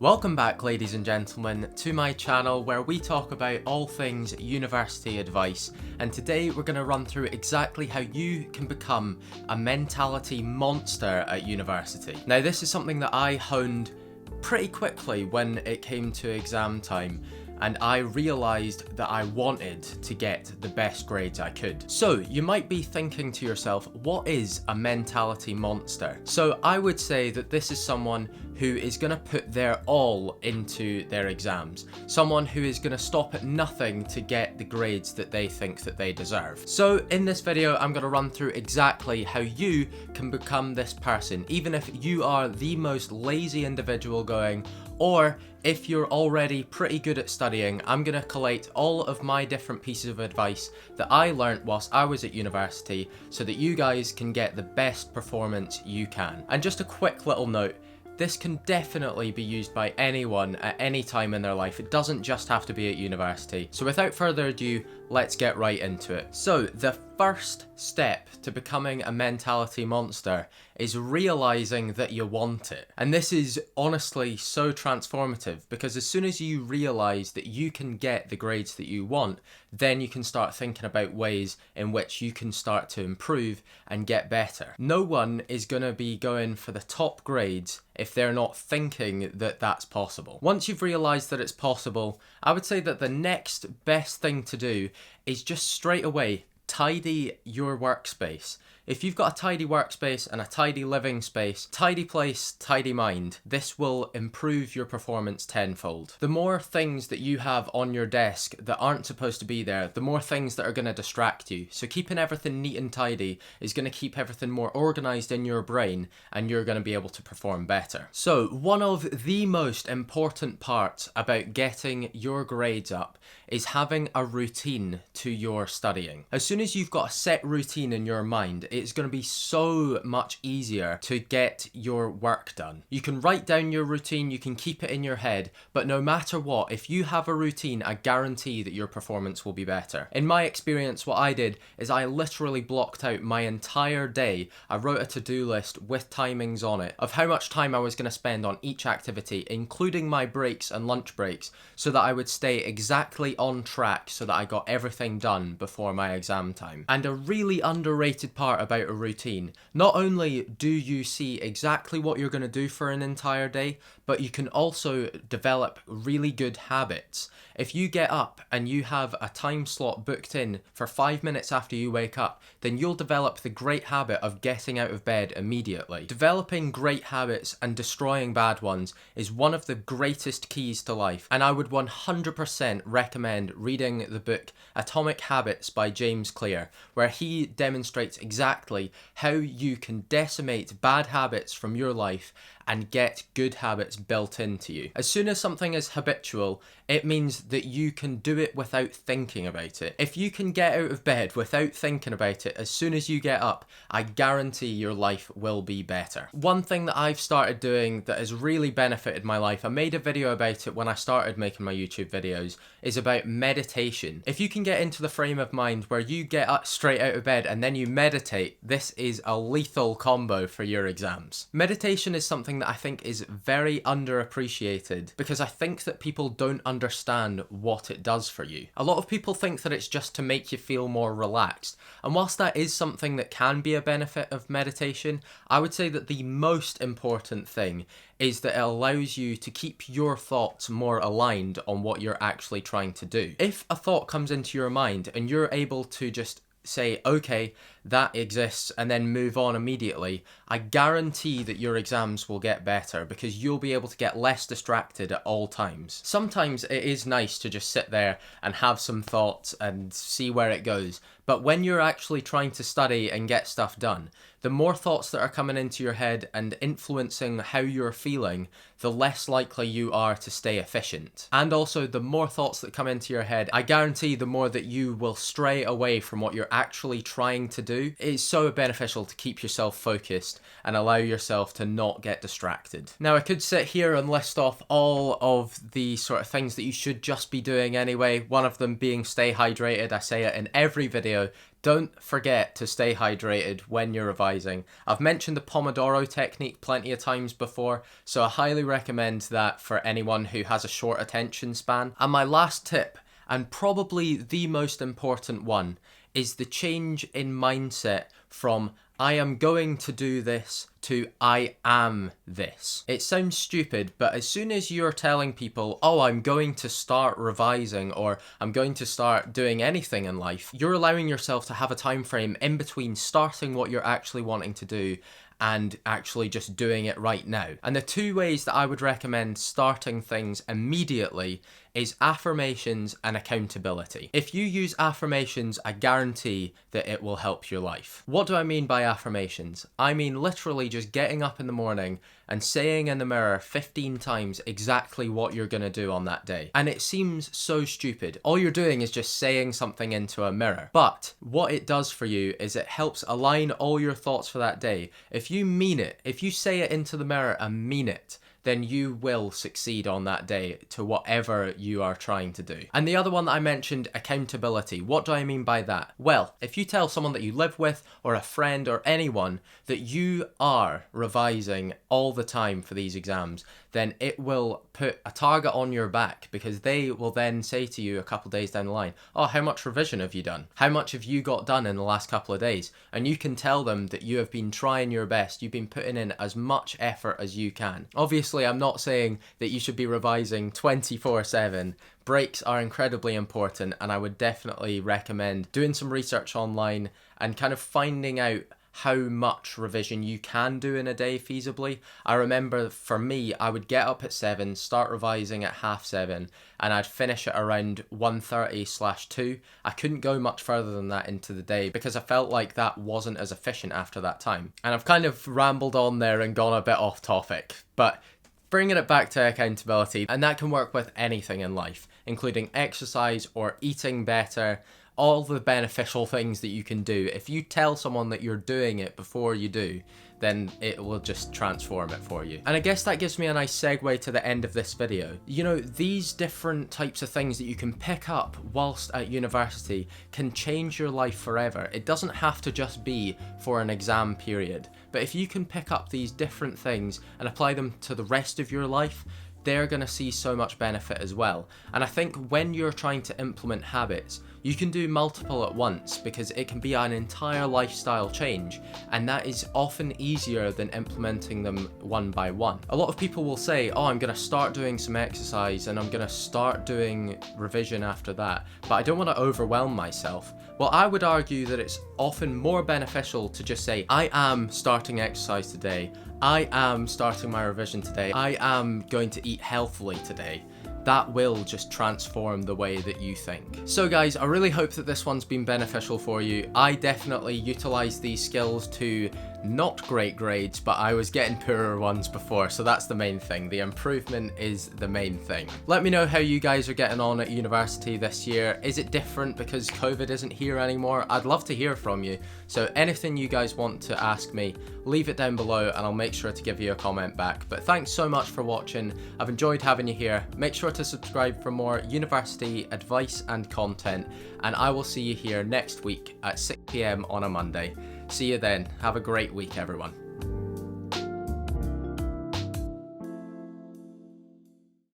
Welcome back, ladies and gentlemen, to my channel where we talk about all things university advice, and today we're going to run through exactly how you can become a mentality monster at university. Now, this is something that I honed pretty quickly when it came to exam time, and I realised that I wanted to get the best grades I could. So you might be thinking to yourself, what is a mentality monster? So I would say that this is someone who is going to put their all into their exams. Someone who is going to stop at nothing to get the grades that they think that they deserve. So in this video, I'm going to run through exactly how you can become this person, even if you are the most lazy individual going, or if you're already pretty good at studying. I'm going to collate all of my different pieces of advice that I learnt whilst I was at university so that you guys can get the best performance you can. And just a quick little note, this can definitely be used by anyone at any time in their life. It doesn't just have to be at university. So without further ado, let's get right into it. So the first step to becoming a mentality monster is realizing that you want it. And this is honestly so transformative, because as soon as you realize that you can get the grades that you want, then you can start thinking about ways in which you can start to improve and get better. No one is going to be going for the top grades if they're not thinking that that's possible. Once you've realized that it's possible, I would say that the next best thing to do is just straight away tidy your workspace. If you've got a tidy workspace and a tidy living space, tidy place, tidy mind, this will improve your performance tenfold. The more things that you have on your desk that aren't supposed to be there, the more things that are going to distract you. So keeping everything neat and tidy is going to keep everything more organized in your brain, and you're going to be able to perform better. So one of the most important parts about getting your grades up is having a routine to your studying. As soon as you've got a set routine in your mind, it's going to be so much easier to get your work done. You can write down your routine, you can keep it in your head, but no matter what, if you have a routine, I guarantee that your performance will be better. In my experience, what I did is I literally blocked out my entire day. I wrote a to-do list with timings on it of how much time I was going to spend on each activity, including my breaks and lunch breaks, so that I would stay exactly on track so that I got everything done before my exam time. And a really underrated part about a routine, not only do you see exactly what you're going to do for an entire day, but you can also develop really good habits. If you get up and you have a time slot booked in for 5 minutes after you wake up, then you'll develop the great habit of getting out of bed immediately. Developing great habits and destroying bad ones is one of the greatest keys to life, and I would 100% recommend reading the book Atomic Habits by James Clear, where he demonstrates exactly how you can decimate bad habits from your life and get good habits built into you. As soon as something is habitual, it means that you can do it without thinking about it. If you can get out of bed without thinking about it as soon as you get up, I guarantee your life will be better. One thing that I've started doing that has really benefited my life, I made a video about it when I started making my YouTube videos, is about meditation. If you can get into the frame of mind where you get up straight out of bed and then you meditate, this is a lethal combo for your exams. Meditation is something that I think is very underappreciated, because I think that people don't understand what it does for you. A lot of people think that it's just to make you feel more relaxed, and whilst that is something that can be a benefit of meditation, I would say that the most important thing is that it allows you to keep your thoughts more aligned on what you're actually trying to do. If a thought comes into your mind and you're able to just say, okay, that exists, and then move on immediately, I guarantee that your exams will get better, because you'll be able to get less distracted at all times. Sometimes it is nice to just sit there and have some thoughts and see where it goes, but when you're actually trying to study and get stuff done, the more thoughts that are coming into your head and influencing how you're feeling, the less likely you are to stay efficient. And also, the more thoughts that come into your head, I guarantee the more that you will stray away from what you're actually trying to do. It's so beneficial to keep yourself focused and allow yourself to not get distracted. Now, I could sit here and list off all of the sort of things that you should just be doing anyway, one of them being stay hydrated. I say it in every video. Don't forget to stay hydrated when you're revising. I've mentioned the Pomodoro technique plenty of times before, so I highly recommend that for anyone who has a short attention span. And my last tip, and probably the most important one, is the change in mindset from I am going to do this to I am this. It sounds stupid, but as soon as you're telling people, oh, I'm going to start revising or I'm going to start doing anything in life, you're allowing yourself to have a time frame in between starting what you're actually wanting to do and actually just doing it right now. And the two ways that I would recommend starting things immediately is affirmations and accountability. If you use affirmations, I guarantee that it will help your life. What do I mean by affirmations? I mean literally just getting up in the morning and saying in the mirror 15 times exactly what you're gonna do on that day. And it seems so stupid. All you're doing is just saying something into a mirror. But what it does for you is it helps align all your thoughts for that day. If you mean it, if you say it into the mirror and mean it, then you will succeed on that day to whatever you are trying to do. And the other one that I mentioned, accountability. What do I mean by that? Well, if you tell someone that you live with or a friend or anyone that you are revising all the time for these exams, then it will put a target on your back, because they will then say to you a couple of days down the line, oh, how much revision have you done? How much have you got done in the last couple of days? And you can tell them that you have been trying your best. You've been putting in as much effort as you can. Obviously, I'm not saying that you should be revising 24/7. Breaks are incredibly important, and I would definitely recommend doing some research online and kind of finding out how much revision you can do in a day feasibly. I remember for me, I would get up at 7, start revising at 7:30, and I'd finish at around 1:30/2. I couldn't go much further than that into the day because I felt like that wasn't as efficient after that time. And I've kind of rambled on there and gone a bit off topic, but bringing it back to accountability, and that can work with anything in life, including exercise or eating better, all the beneficial things that you can do. If you tell someone that you're doing it before you do, then it will just transform it for you. And I guess that gives me a nice segue to the end of this video. You know, these different types of things that you can pick up whilst at university can change your life forever. It doesn't have to just be for an exam period, but if you can pick up these different things and apply them to the rest of your life, they're going to see so much benefit as well. And I think when you're trying to implement habits, you can do multiple at once, because it can be an entire lifestyle change, and that is often easier than implementing them one by one. A lot of people will say, oh, I'm going to start doing some exercise and I'm going to start doing revision after that, but I don't want to overwhelm myself. Well, I would argue that it's often more beneficial to just say, I am starting exercise today, I am starting my revision today, I am going to eat healthily today. That will just transform the way that you think. So guys, I really hope that this one's been beneficial for you. I definitely utilized these skills to not great grades, but I was getting poorer ones before, so that's the main thing. The improvement is the main thing. Let me know how you guys are getting on at university this year. Is it different because COVID isn't here anymore? I'd love to hear from you. So anything you guys want to ask me, leave it down below and I'll make sure to give you a comment back. But thanks so much for watching. I've enjoyed having you here. Make sure to subscribe for more university advice and content, and I will see you here next week at 6 PM on a Monday. See you then. Have a great week, everyone.